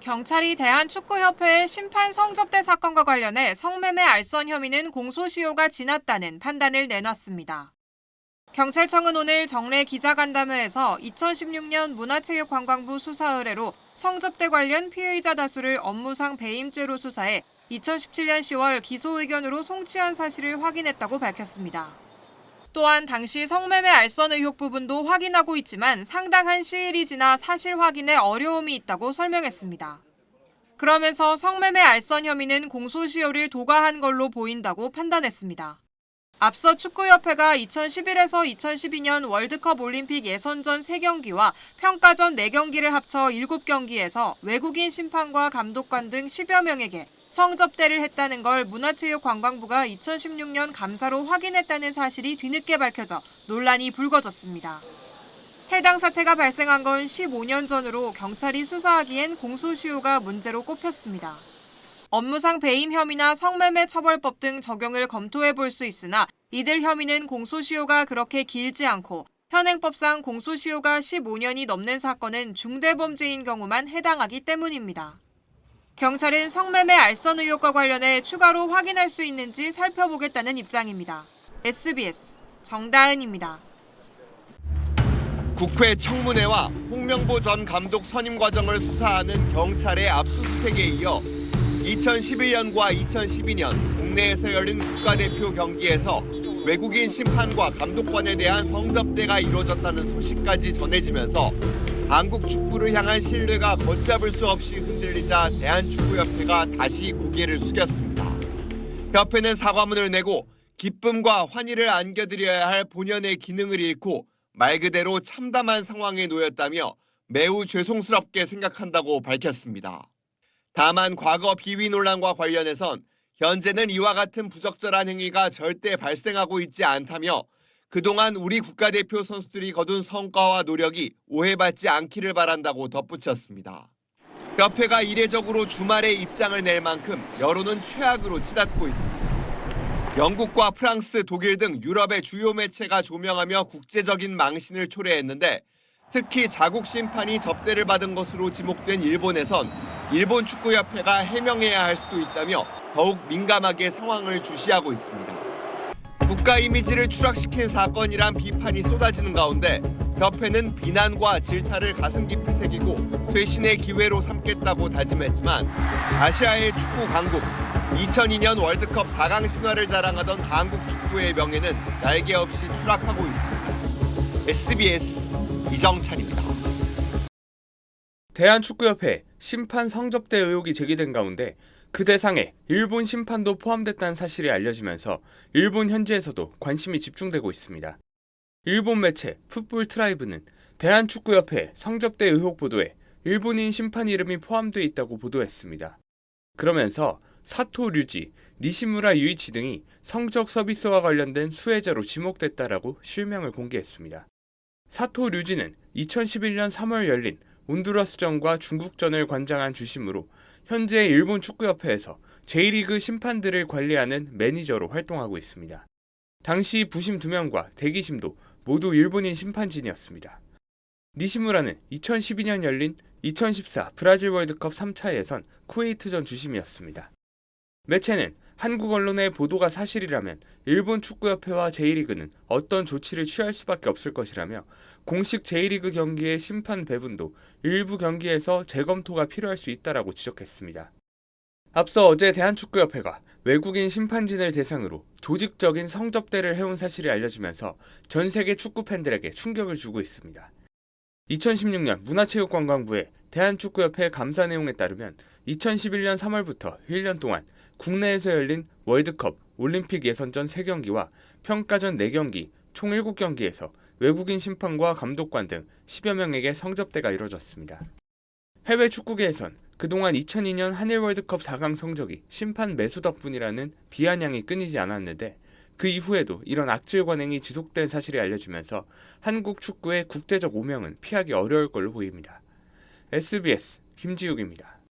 경찰이 대한축구협회의 심판 성접대 사건과 관련해 성매매 알선 혐의는 공소시효가 지났다는 판단을 내놨습니다. 경찰청은 오늘 정례 기자간담회에서 2016년 문화체육관광부 수사 의뢰로 성접대 관련 피의자 다수를 업무상 배임죄로 수사해 2017년 10월 기소 의견으로 송치한 사실을 확인했다고 밝혔습니다. 또한 당시 성매매 알선 의혹 부분도 확인하고 있지만 상당한 시일이 지나 사실 확인에 어려움이 있다고 설명했습니다. 그러면서 성매매 알선 혐의는 공소시효를 도과한 걸로 보인다고 판단했습니다. 앞서 축구협회가 2011에서 2012년 월드컵 올림픽 예선전 3경기와 평가전 4경기를 합쳐 7경기에서 외국인 심판과 감독관 등 10여 명에게 성접대를 했다는 걸 문화체육관광부가 2016년 감사로 확인했다는 사실이 뒤늦게 밝혀져 논란이 불거졌습니다. 해당 사태가 발생한 건 15년 전으로 경찰이 수사하기엔 공소시효가 문제로 꼽혔습니다. 업무상 배임 혐의나 성매매 처벌법 등 적용을 검토해 볼 수 있으나 이들 혐의는 공소시효가 그렇게 길지 않고 현행법상 공소시효가 15년이 넘는 사건은 중대범죄인 경우만 해당하기 때문입니다. 경찰은 성매매 알선 의혹과 관련해 추가로 확인할 수 있는지 살펴보겠다는 입장입니다. SBS 정다은입니다. 국회 청문회와 홍명보 전 감독 선임 과정을 수사하는 경찰의 압수수색에 이어 2011년과 2012년 국내에서 열린 국가대표 경기에서 외국인 심판과 감독관에 대한 성접대가 이루어졌다는 소식까지 전해지면서 한국 축구를 향한 신뢰가 걷잡을 수 없이 흔들리자 대한축구협회가 다시 고개를 숙였습니다. 협회는 사과문을 내고 기쁨과 환희를 안겨드려야 할 본연의 기능을 잃고 말 그대로 참담한 상황에 놓였다며 매우 죄송스럽게 생각한다고 밝혔습니다. 다만 과거 비위 논란과 관련해선 현재는 이와 같은 부적절한 행위가 절대 발생하고 있지 않다며 그동안 우리 국가대표 선수들이 거둔 성과와 노력이 오해받지 않기를 바란다고 덧붙였습니다. 협회가 이례적으로 주말에 입장을 낼 만큼 여론은 최악으로 치닫고 있습니다. 영국과 프랑스, 독일 등 유럽의 주요 매체가 조명하며 국제적인 망신을 초래했는데 특히 자국 심판이 접대를 받은 것으로 지목된 일본에선 일본 축구협회가 해명해야 할 수도 있다며 더욱 민감하게 상황을 주시하고 있습니다. 국가 이미지를 추락시킨 사건이란 비판이 쏟아지는 가운데 협회는 비난과 질타를 가슴 깊이 새기고 쇄신의 기회로 삼겠다고 다짐했지만 아시아의 축구 강국, 2002년 월드컵 4강 신화를 자랑하던 한국 축구의 명예는 날개 없이 추락하고 있습니다. SBS 이정찬입니다. 대한축구협회 심판 성접대 의혹이 제기된 가운데 그 대상에 일본 심판도 포함됐다는 사실이 알려지면서 일본 현지에서도 관심이 집중되고 있습니다. 일본 매체 풋볼 트라이브는 대한축구협회 성접대 의혹 보도에 일본인 심판 이름이 포함되어 있다고 보도했습니다. 그러면서 사토 류지, 니시무라 유이치 등이 성적 서비스와 관련된 수혜자로 지목됐다라고 실명을 공개했습니다. 사토 류지는 2011년 3월 열린 온두라스전과 중국전을 관장한 주심으로 현재 일본 축구협회에서 J리그 심판들을 관리하는 매니저로 활동하고 있습니다. 당시 부심 2명과 대기심도 모두 일본인 심판진이었습니다. 니시무라는 2012년 열린 2014 브라질 월드컵 3차 예선 쿠웨이트전 주심이었습니다. 매체는 한국 언론의 보도가 사실이라면 일본 축구협회와 J리그는 어떤 조치를 취할 수밖에 없을 것이라며 공식 J리그 경기의 심판 배분도 일부 경기에서 재검토가 필요할 수 있다라고 지적했습니다. 앞서 어제 대한축구협회가 외국인 심판진을 대상으로 조직적인 성접대를 해온 사실이 알려지면서 전 세계 축구 팬들에게 충격을 주고 있습니다. 2016년 문화체육관광부의 대한축구협회 감사 내용에 따르면 2011년 3월부터 1년 동안 국내에서 열린 월드컵, 올림픽 예선전 3경기와 평가전 4경기, 총 7경기에서 외국인 심판과 감독관 등 10여 명에게 성접대가 이뤄졌습니다. 해외 축구계에선 그동안 2002년 한일 월드컵 4강 성적이 심판 매수 덕분이라는 비아냥이 끊이지 않았는데 그 이후에도 이런 악질 관행이 지속된 사실이 알려지면서 한국 축구의 국제적 오명은 피하기 어려울 걸로 보입니다. SBS 김지욱입니다.